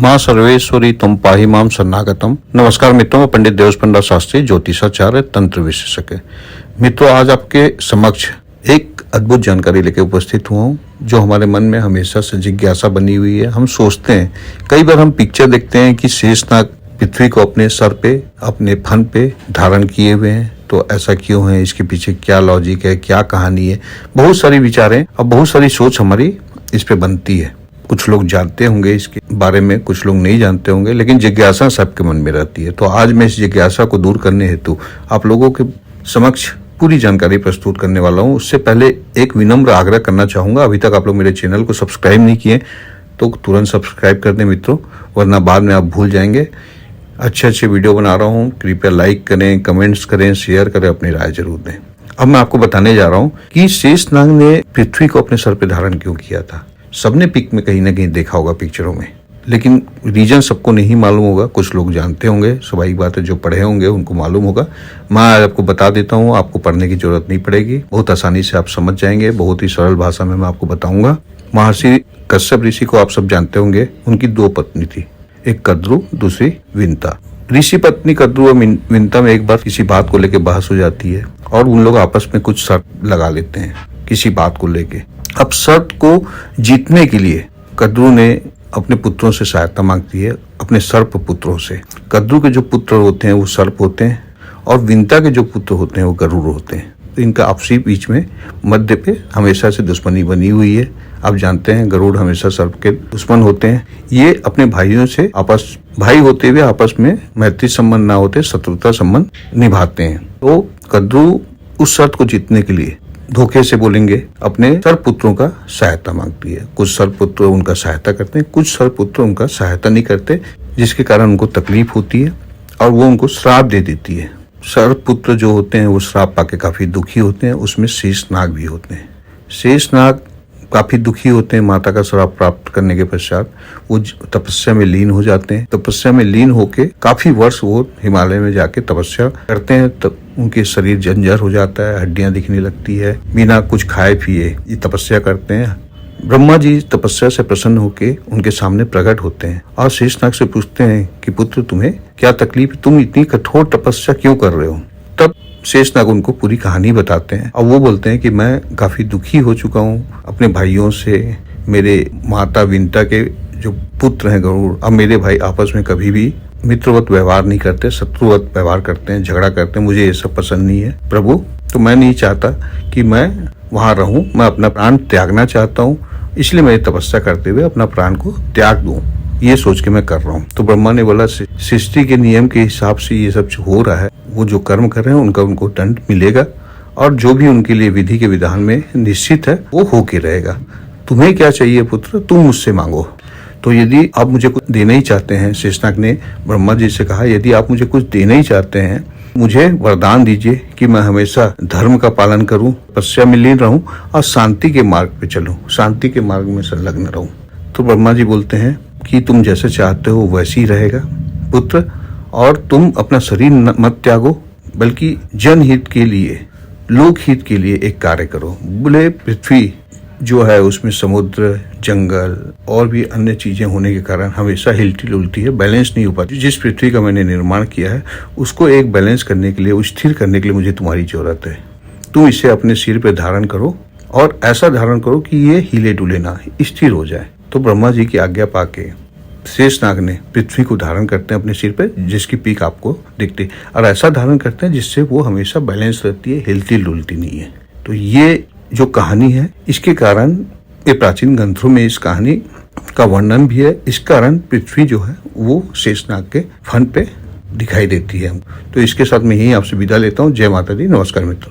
माँ सर्वेश्वरी तुम पाहि माम शरणागतम। नमस्कार मित्रों, मैं पंडित देवस्पंडा शास्त्री, ज्योतिषाचार्य, तंत्र विशेषज्ञ। मित्रों, आज आपके समक्ष एक अद्भुत जानकारी लेकर उपस्थित हुआ हूँ जो हमारे मन में हमेशा से जिज्ञासा बनी हुई है। हम सोचते हैं, कई बार हम पिक्चर देखते हैं कि शेषनाग पृथ्वी को अपने सर पे, अपने फन पे धारण किए हुए हैं। तो ऐसा क्यों है, इसके पीछे क्या लॉजिक है, क्या कहानी है, बहुत सारी विचारें और बहुत सारी सोच हमारी इस पे बनती है। कुछ लोग जानते होंगे इसके बारे में, कुछ लोग नहीं जानते होंगे, लेकिन जिज्ञासा सबके मन में रहती है। तो आज मैं इस जिज्ञासा को दूर करने हेतु आप लोगों के समक्ष पूरी जानकारी प्रस्तुत करने वाला हूँ। उससे पहले एक विनम्र आग्रह करना चाहूंगा, अभी तक आप लोग मेरे चैनल को सब्सक्राइब नहीं किए तो तुरंत सब्सक्राइब कर दें मित्रों, वरना बाद में आप भूल जाएंगे। अच्छे वीडियो बना रहा हूँ, कृपया लाइक करें, कमेंट्स करें, शेयर करें, अपनी राय जरूर दें। अब मैं आपको बताने जा रहा हूँ कि शेषनाग ने पृथ्वी को अपने सर पर धारण क्यों किया था। सबने पिक में कहीं ना कहीं देखा होगा, पिक्चरों में, लेकिन रीजन सबको नहीं मालूम होगा। कुछ लोग जानते होंगे, स्वाभाविक बात है, जो पढ़े होंगे उनको मालूम होगा। मैं आपको बता देता हूँ, आपको पढ़ने की जरूरत नहीं पड़ेगी, बहुत आसानी से आप समझ जाएंगे। बहुत ही सरल भाषा में मैं आपको बताऊंगा। महर्षि कश्यप ऋषि को आप सब जानते होंगे। उनकी दो पत्नी थी, एक कद्रु, दूसरी विंता। ऋषि पत्नी कद्रु और विंता में एक बार किसी बात को लेकर बहस हो जाती है और उन लोग आपस में कुछ शर्त लगा लेते हैं किसी बात को लेके। अब शर्त को जीतने के लिए कद्रु ने अपने पुत्रों से सहायता मांगती है, अपने सर्प पुत्रों से। कद्रु के जो पुत्र होते हैं वो सर्प होते हैं और विंता के जो पुत्र होते हैं वो गरुड़ होते हैं। तो इनका आपसी बीच में मध्य पे हमेशा से दुश्मनी बनी हुई है। आप जानते हैं गरुड़ हमेशा सर्प के दुश्मन होते हैं। ये अपने भाइयों से भाई होते हुए आपस में मैत्री संबंध ना होते शत्रुता संबंध निभाते हैं। तो कद्रु उस शर्त को जीतने के लिए धोखे से बोलेंगे अपने सर्पपुत्रों का सहायता मांगती है। कुछ सर्पपुत्र उनका सहायता करते हैं, कुछ सर्पपुत्र उनका सहायता नहीं करते, जिसके कारण उनको तकलीफ होती है और वो उनको श्राप दे देती है। सर्पपुत्र जो होते हैं वो श्राप पाके काफी दुखी होते हैं। उसमें शेषनाग भी होते हैं। शेषनाग काफी दुखी होते हैं। माता का श्राप प्राप्त करने के पश्चात वो तपस्या में लीन हो जाते हैं। तपस्या में लीन होके काफी वर्ष वो हिमालय में जाके तपस्या करते हैं। तब उनके शरीर जर्जर हो जाता है, हड्डियां दिखने लगती है, बिना कुछ खाए पिए ये तपस्या करते हैं। ब्रह्मा जी तपस्या से प्रसन्न होके उनके सामने प्रकट होते हैं और शेषनाग से पूछते हैं कि पुत्र, तुम्हें क्या तकलीफ, तुम इतनी कठोर तपस्या क्यों कर रहे हो। तब शेषनाग उनको पूरी कहानी बताते हैं और वो बोलते हैं कि मैं काफी दुखी हो चुका हूँ अपने भाइयों से। मेरे माता विंता के जो पुत्र हैं गरुड़, अब मेरे भाई आपस में कभी भी मित्रवत व्यवहार नहीं करते, शत्रुवत व्यवहार करते हैं, झगड़ा करते हैं। मुझे ये सब पसंद नहीं है प्रभु। तो मैं नहीं चाहता कि मैं वहां रहूं, मैं अपना प्राण त्यागना चाहता हूँ, इसलिए मैं तपस्या करते हुए अपना प्राण को त्याग दूं, ये सोच के मैं कर रहा हूँ। तो ब्रह्मा ने बोला, सृष्टि के नियम के हिसाब से ये सब हो रहा है, वो जो कर्म कर रहे हैं उनको दंड मिलेगा और जो भी उनके लिए विधि के विधान में निश्चित है वो होके रहेगा। तुम्हें क्या चाहिए पुत्र, तुम मुझसे मांगो। तो यदि आप मुझे कुछ देना ही चाहते हैं, शेषनाग ने ब्रह्मा जी से कहा, यदि आप मुझे कुछ देना ही चाहते हैं, मुझे वरदान दीजिए कि मैं हमेशा धर्म का पालन करूं, तपस्या में लीन रहूं और शांति के मार्ग पे चलूं, शांति के मार्ग में संलग्न रहूं। तो ब्रह्मा जी बोलते हैं कि तुम जैसे चाहते हो वैसे ही रहेगा पुत्र, और तुम अपना शरीर मत त्यागो, बल्कि जनहित के लिए, लोकहित के लिए एक कार्य करो। बोले पृथ्वी जो है उसमें समुद्र, जंगल और भी अन्य चीजें होने के कारण हमेशा हिलती डुलती है, बैलेंस नहीं हो पाती। जिस पृथ्वी का मैंने निर्माण किया है उसको एक बैलेंस करने के लिए, स्थिर करने के लिए मुझे तुम्हारी जरूरत है। तुम इसे अपने सिर पे धारण करो और ऐसा धारण करो कि ये हिले डुले ना, स्थिर हो जाए। तो ब्रह्मा जी की आज्ञा पाके शेषनाग ने पृथ्वी को धारण करते हैं अपने सिर पे, जिसकी पीक आपको दिखती है, और ऐसा धारण करते हैं जिससे वो हमेशा बैलेंस रहती है, हिलती डुलती नहीं है। तो ये जो कहानी है, इसके कारण ये प्राचीन ग्रंथों में इस कहानी का वर्णन भी है। इस कारण पृथ्वी जो है वो शेषनाग के फन पे दिखाई देती है। तो इसके साथ मैं यही आपसे विदा लेता हूँ। जय माता दी, नमस्कार मित्रों।